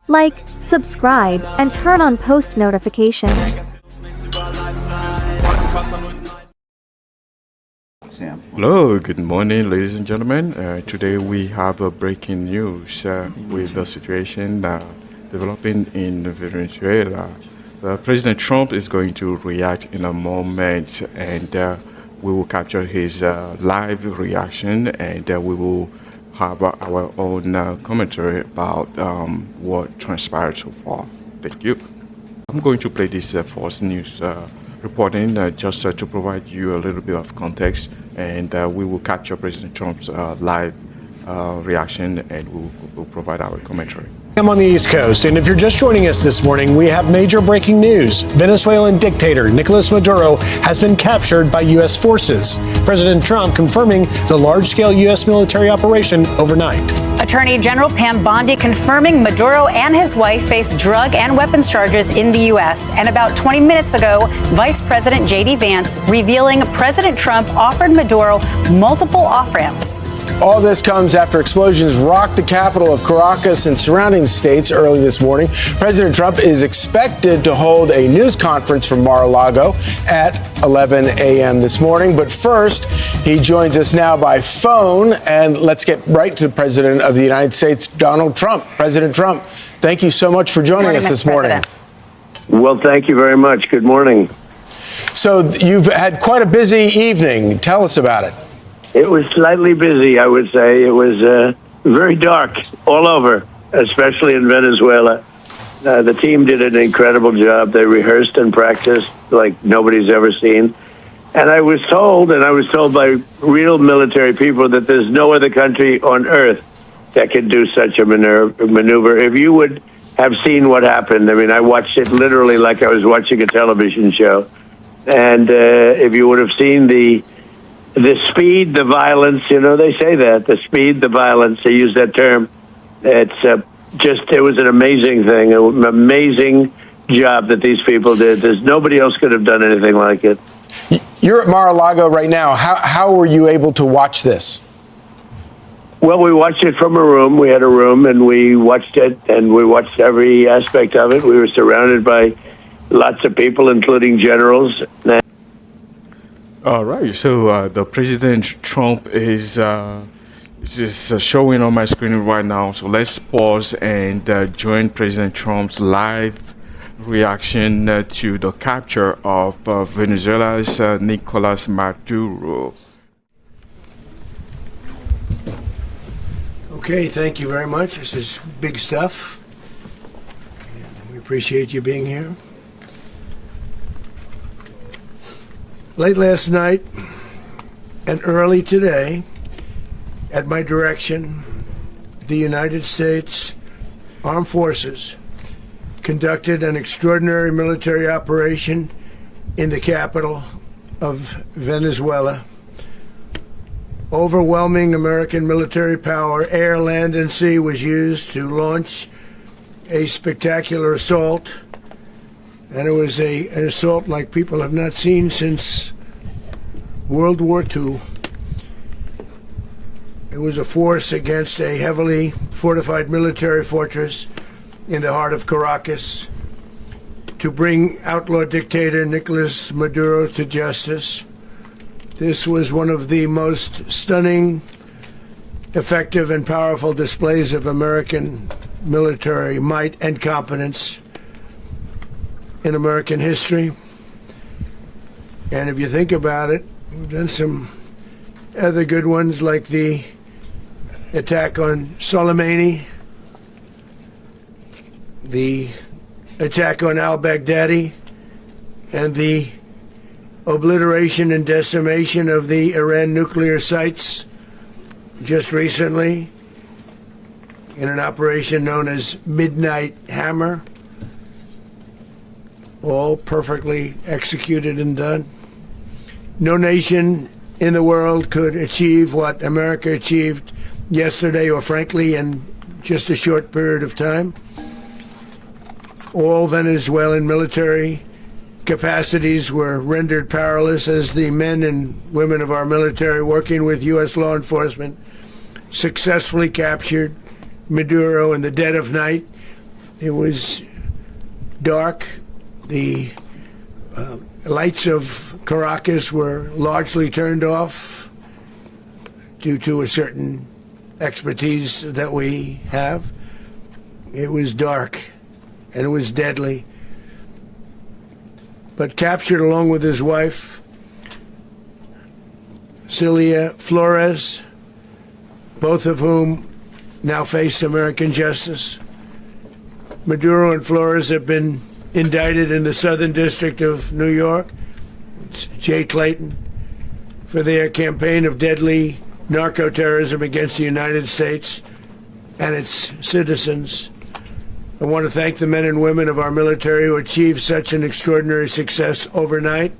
Like, subscribe, and turn on post notifications. Hello, good morning, ladies and gentlemen. Today we have breaking news with the situation developing in Venezuela. President Trump is going to react in a moment, and we will capture his live reaction, and we will have our own commentary about what transpired so far. Thank you. I'm going to play this false news reporting just to provide you a little bit of context, and we will capture President Trump's live reaction, and we will provide our commentary. I'm on the East Coast, and if you're just joining us this morning, we have major breaking news. Venezuelan dictator Nicolás Maduro has been captured by U.S. forces. President Trump confirming the large-scale U.S. military operation overnight. Attorney General Pam Bondi confirming Maduro and his wife face drug and weapons charges in the U.S. And about 20 minutes ago, Vice President J.D. Vance revealing President Trump offered Maduro multiple off-ramps. All this comes after explosions rocked the capital of Caracas and surrounding states early this morning. President Trump is expected to hold a news conference from Mar-a-Lago at 11 a.m. this morning. But first, he joins us now by phone. And let's get right to the President of the United States, Donald Trump. President Trump, thank you so much for joining us this morning. Well, thank you very much. Good morning. So you've had quite a busy evening. Tell us about it. It was slightly busy, I would say. It was very dark all over, especially in Venezuela. The team did an incredible job. They rehearsed and practiced like nobody's ever seen. And I was told by real military people that there's no other country on earth that could do such a maneuver. If you would have seen what happened, I mean, I watched it literally like I was watching a television show. And if you would have seen the speed, the violence, you know, they say that, the speed, the violence, they use that term. It was an amazing thing, an amazing job that these people did. There's nobody else could have done anything like it. You're at Mar-a-Lago right now. How were you able to watch this? Well, we watched it from a room. We had a room, and we watched it, and we watched every aspect of it. We were surrounded by lots of people, including generals. All right, so the President Trump is just showing on my screen right now. So let's pause and join President Trump's live reaction to the capture of Venezuela's Nicolás Maduro. Okay, thank you very much. This is big stuff. We appreciate you being here. Late last night and early today, at my direction, the United States Armed Forces conducted an extraordinary military operation in the capital of Venezuela. Overwhelming American military power, air, land, and sea, was used to launch a spectacular assault. And it was an assault like people have not seen since World War II. It was a force against a heavily fortified military fortress in the heart of Caracas to bring outlaw dictator Nicolás Maduro to justice. This was one of the most stunning, effective, and powerful displays of American military might and competence in American history. And if you think about it, we've done some other good ones, like the attack on Soleimani, the attack on al-Baghdadi, and the obliteration and decimation of the Iran nuclear sites just recently in an operation known as Midnight Hammer. All perfectly executed and done. No nation in the world could achieve what America achieved yesterday, or frankly in just a short period of time. All Venezuelan military capacities were rendered powerless as the men and women of our military, working with U.S. law enforcement, successfully captured Maduro in the dead of night. It was dark. The lights of Caracas were largely turned off due to a certain expertise that we have. It was dark and it was deadly. But captured along with his wife, Celia Flores, both of whom now face American justice. Maduro and Flores have been indicted in the Southern District of New York. It's Jay Clayton, for their campaign of deadly narco-terrorism against the United States and its citizens. I want to thank the men and women of our military who achieved such an extraordinary success overnight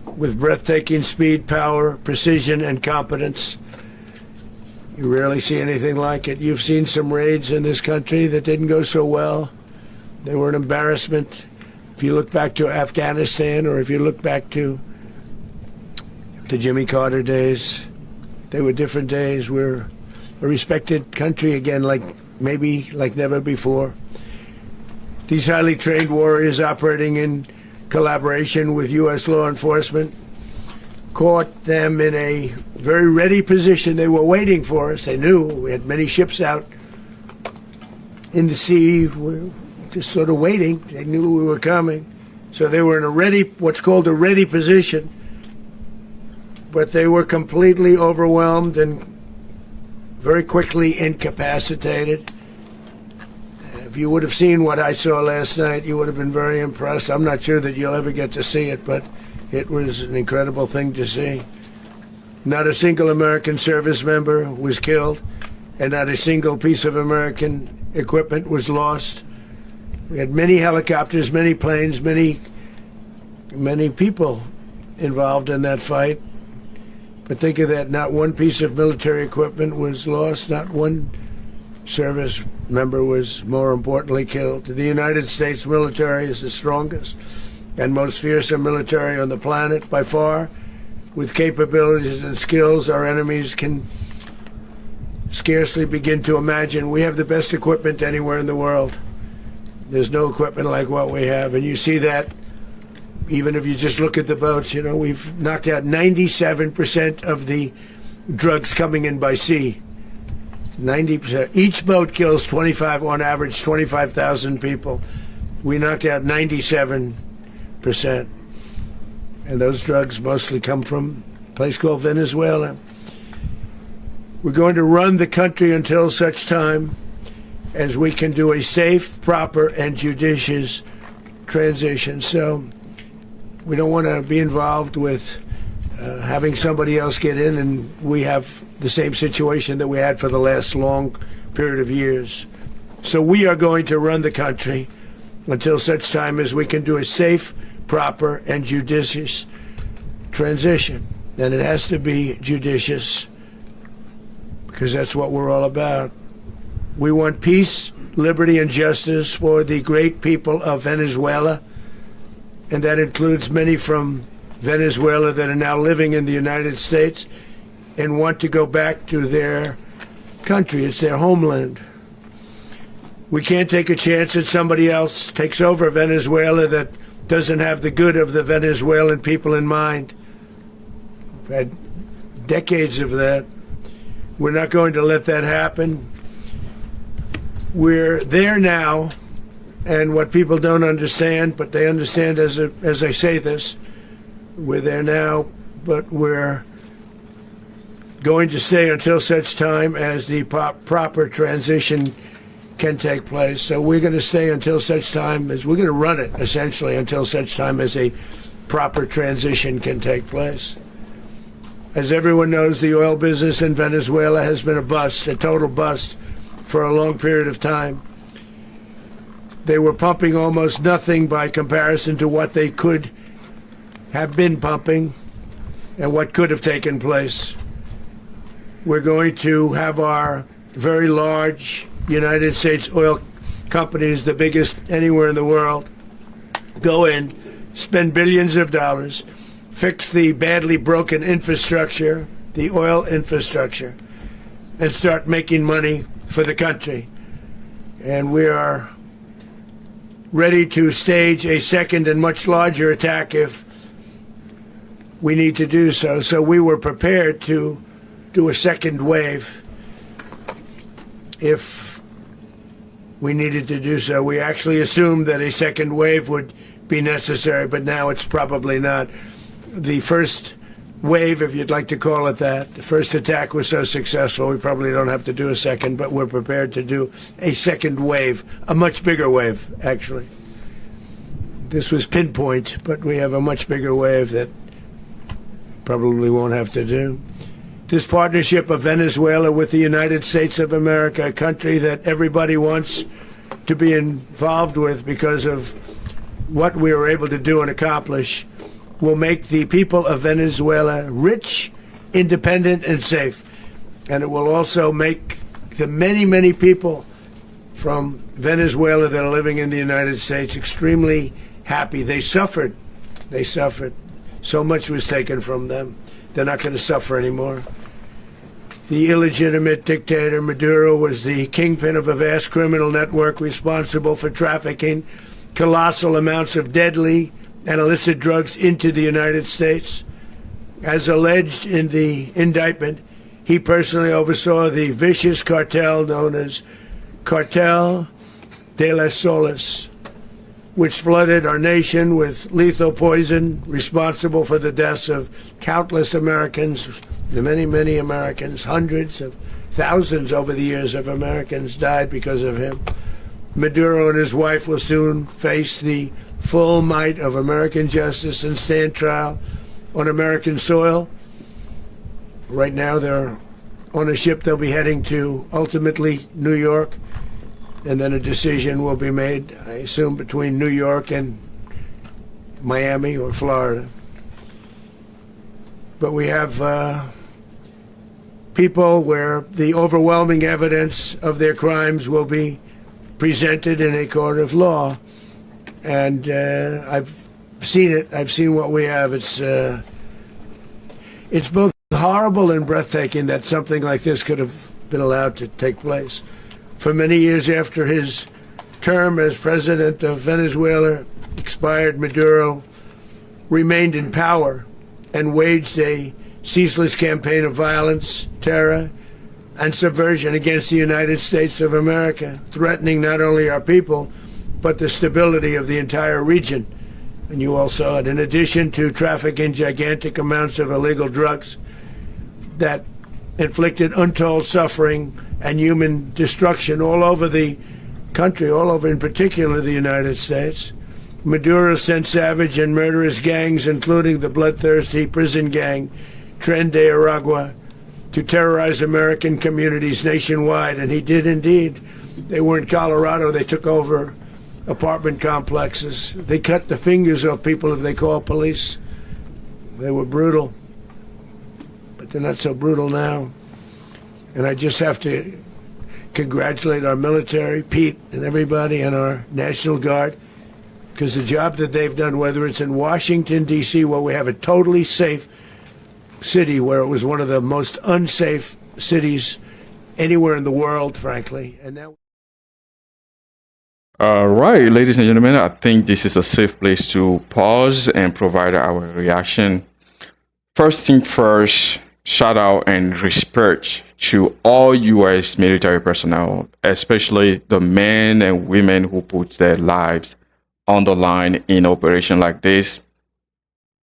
with breathtaking speed, power, precision, and competence. You rarely see anything like it. You've seen some raids in this country that didn't go so well. They were an embarrassment. If you look back to Afghanistan, or if you look back to the Jimmy Carter days, they were different days. We're a respected country again, like never before. These highly trained warriors operating in collaboration with U.S. law enforcement caught them in a very ready position. They were waiting for us. They knew we had many ships out in the sea. We were just sort of waiting. They knew we were coming. So they were in a ready, what's called a ready position. But they were completely overwhelmed and very quickly incapacitated. If you would have seen what I saw last night, you would have been very impressed. I'm not sure that you'll ever get to see it, but it was an incredible thing to see. Not a single American service member was killed, and not a single piece of American equipment was lost. We had many helicopters, many planes, many people involved in that fight. But think of that, not one piece of military equipment was lost, not one service member was, more importantly, killed. The United States military is the strongest and most fearsome military on the planet by far, with capabilities and skills our enemies can scarcely begin to imagine. We have the best equipment anywhere in the world. There's no equipment like what we have, and you see that even if you just look at the boats. You know, we've knocked out 97% of the drugs coming in by sea. 90%. Each boat kills on average 25,000 people. We knocked out 97%. And those drugs mostly come from a place called Venezuela. We're going to run the country until such time as we can do a safe, proper, and judicious transition. So we don't want to be involved with having somebody else get in, and we have the same situation that we had for the last long period of years. So we are going to run the country until such time as we can do a safe, proper, and judicious transition. And it has to be judicious because that's what we're all about. We want peace, liberty, and justice for the great people of Venezuela, and that includes many from Venezuela that are now living in the United States and want to go back to their country. It's their homeland. We can't take a chance that somebody else takes over Venezuela that doesn't have the good of the Venezuelan people in mind. We've had decades of that. We're not going to let that happen. We're there now, and what people don't understand, but they understand as I say this, we're there now, but we're going to stay until such time as the proper transition can take place. So we're going to stay until such time as, we're going to run it essentially until such time as a proper transition can take place. As everyone knows, the oil business in Venezuela has been a bust, a total bust, for a long period of time. They were pumping almost nothing by comparison to what they could have been pumping and what could have taken place. We're going to have our very large United States oil companies, the biggest anywhere in the world, go in, spend billions of dollars, fix the badly broken infrastructure, the oil infrastructure. and start making money for the country. And we are ready to stage a second and much larger attack if we need to do so. So we were prepared to do a second wave if we needed to do so. We actually assumed that a second wave would be necessary, but now it's probably not. The first wave, if you'd like to call it that, the first attack was so successful, we probably don't have to do a second, but we're prepared to do a second wave, a much bigger wave, actually. This was pinpoint, but we have a much bigger wave that probably won't have to do. This partnership of Venezuela with the United States of America, a country that everybody wants to be involved with because of what we were able to do and accomplish, will make the people of Venezuela rich, independent, and safe. And it will also make the many, many people from Venezuela that are living in the United States extremely happy. They suffered. They suffered. So much was taken from them. They're not going to suffer anymore. The illegitimate dictator Maduro was the kingpin of a vast criminal network responsible for trafficking colossal amounts of deadly and illicit drugs into the United States. As alleged in the indictment, he personally oversaw the vicious cartel known as Cartel de las Solas, which flooded our nation with lethal poison, responsible for the deaths of countless Americans, the many, many Americans. Hundreds of thousands over the years of Americans died because of him. Maduro and his wife will soon face the full might of American justice and stand trial on American soil. Right now they're on a ship. They'll be heading to, ultimately, New York. And then a decision will be made, I assume, between New York and Miami or Florida. But we have people where the overwhelming evidence of their crimes will be presented in a court of law. And I've seen it. I've seen what we have. It's both horrible and breathtaking that something like this could have been allowed to take place. For many years after his term as president of Venezuela expired, Maduro remained in power and waged a ceaseless campaign of violence, terror, and subversion against the United States of America, threatening not only our people, but the stability of the entire region. And you all saw it. In addition to trafficking gigantic amounts of illegal drugs that inflicted untold suffering and human destruction all over the country, all over in particular the United States, Maduro sent savage and murderous gangs, including the bloodthirsty prison gang Tren de Aragua, to terrorize American communities nationwide. And he did indeed. They were in Colorado. They took over apartment complexes. They cut the fingers off people if they call police. They were brutal. But they're not so brutal now. And I just have to congratulate our military, Pete and everybody, and our National Guard, because the job that they've done, whether it's in Washington, D.C., where we have a totally safe city, where it was one of the most unsafe cities anywhere in the world, frankly. And now. All right, ladies and gentlemen, I think this is a safe place to pause and provide our reaction. First thing first, shout out and respect to all U.S. military personnel, especially the men and women who put their lives on the line in operation like this.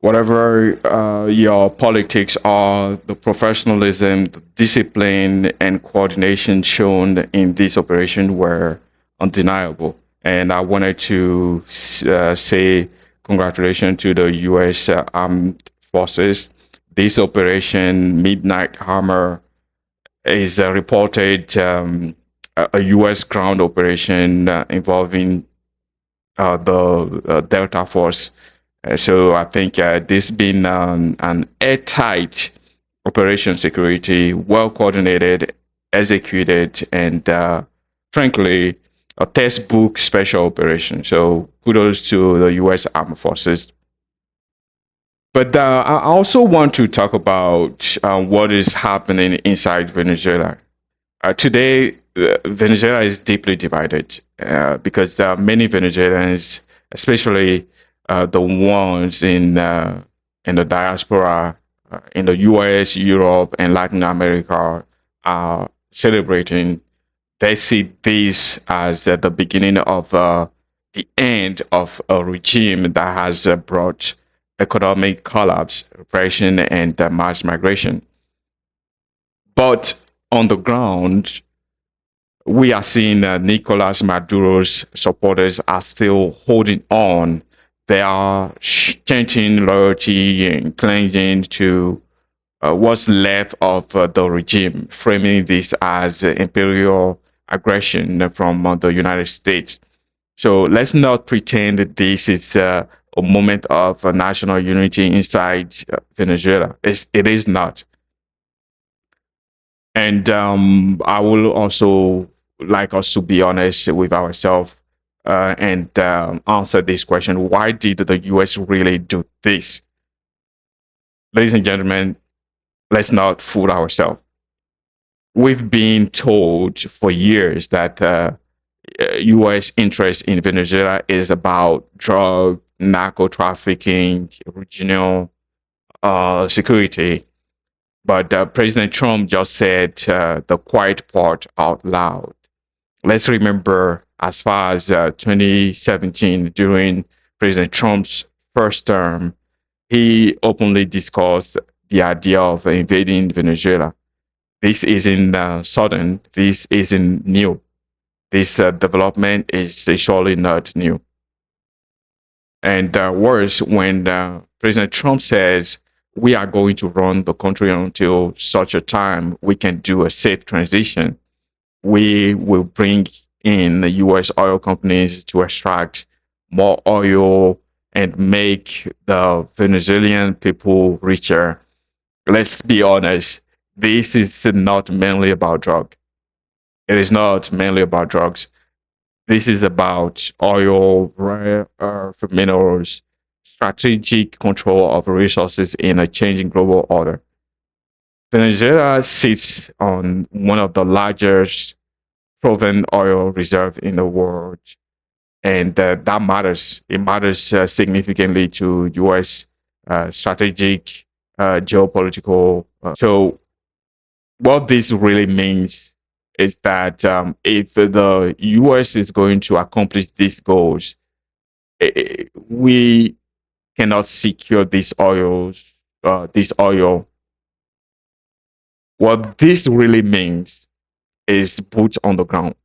Whatever your politics are, the professionalism, the discipline, and coordination shown in this operation were undeniable. And I wanted to say congratulations to the U.S. Armed Forces. This operation, Midnight Hammer, is reported a U.S. ground operation involving the Delta Force. So I think this been an airtight operation security, well coordinated, executed, and frankly, a textbook special operation. So kudos to the U.S. Armed Forces. But I also want to talk about what is happening inside Venezuela. Today, Venezuela is deeply divided because there are many Venezuelans, especially the ones in the diaspora in the U.S., Europe, and Latin America, are celebrating. They see this as the beginning of the end of a regime that has brought economic collapse, repression, and mass migration. But on the ground, we are seeing Nicolás Maduro's supporters are still holding on. They are chanting loyalty and clinging to what's left of the regime, framing this as imperial aggression from the United States. So let's not pretend that this is a moment of national unity inside Venezuela. It is not. And I will also like us to be honest with ourselves and answer this question: why did the U.S. really do this? Ladies and gentlemen, let's not fool ourselves. We've been told for years that U.S. interest in Venezuela is about drug, narco trafficking, regional security. But President Trump just said the quiet part out loud. Let's remember, as far as 2017, during President Trump's first term, he openly discussed the idea of invading Venezuela. This isn't sudden. This isn't new. This development is surely not new. And worse, when President Trump says we are going to run the country until such a time we can do a safe transition, we will bring in the U.S. oil companies to extract more oil and make the Venezuelan people richer. Let's be honest, this is not mainly about drugs. It is not mainly about drugs. This is about oil, rare earth minerals, strategic control of resources in a changing global order. Venezuela sits on one of the largest proven oil reserves in the world, and that matters. It matters significantly to U.S. Strategic geopolitical. So what this really means is that if the U.S. is going to accomplish these goals, we cannot secure these oils, this oil. What this really means is boots on the ground,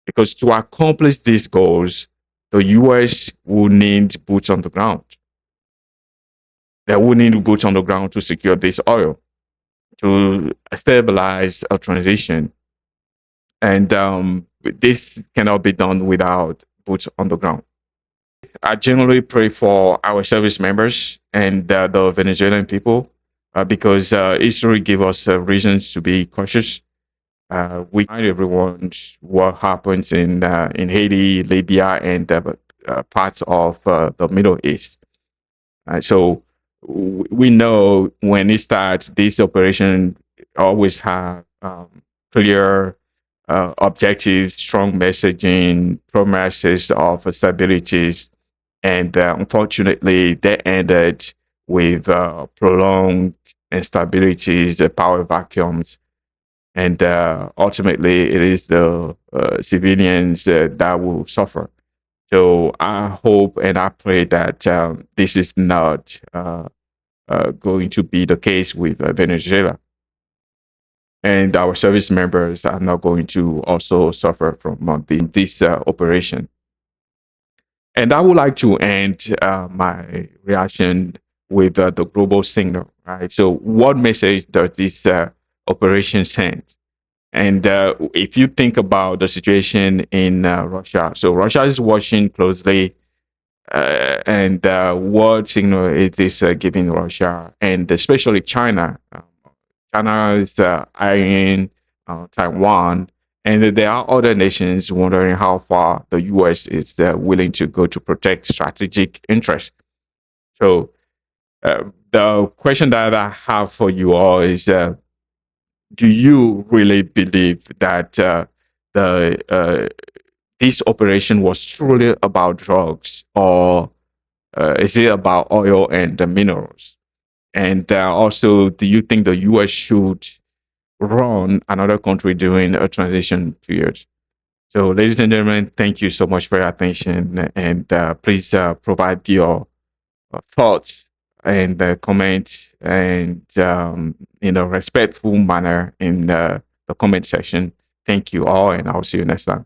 because to accomplish these goals, the U.S. will need boots on the ground. They will need boots on the ground to secure this oil, to stabilize a transition. And this cannot be done without boots on the ground. I generally pray for our service members and the Venezuelan people because history gives us reasons to be cautious. We remind everyone what happens in Haiti, Libya, and parts of the Middle East. So we know when it starts, this operation always have clear objectives, strong messaging, promises of stabilities, and unfortunately, they ended with prolonged instabilities, power vacuums, and ultimately, it is the civilians that will suffer. So I hope and I pray that this is not going to be the case with Venezuela, and our service members are not going to also suffer from this operation. And I would like to end my reaction with the global signal, right? So, what message does this operation send? And if you think about the situation in Russia, so Russia is watching closely, and what signal is this giving Russia, and especially China? China is eyeing Taiwan, and there are other nations wondering how far the U.S. is willing to go to protect strategic interests. So the question that I have for you all is do you really believe that the this operation was truly about drugs, or is it about oil and the minerals? And also, do you think the U.S. should run another country during a transition period? So, ladies and gentlemen, thank you so much for your attention, and please provide your thoughts and comment and in a respectful manner in the comment section. Thank you all, and I'll see you next time.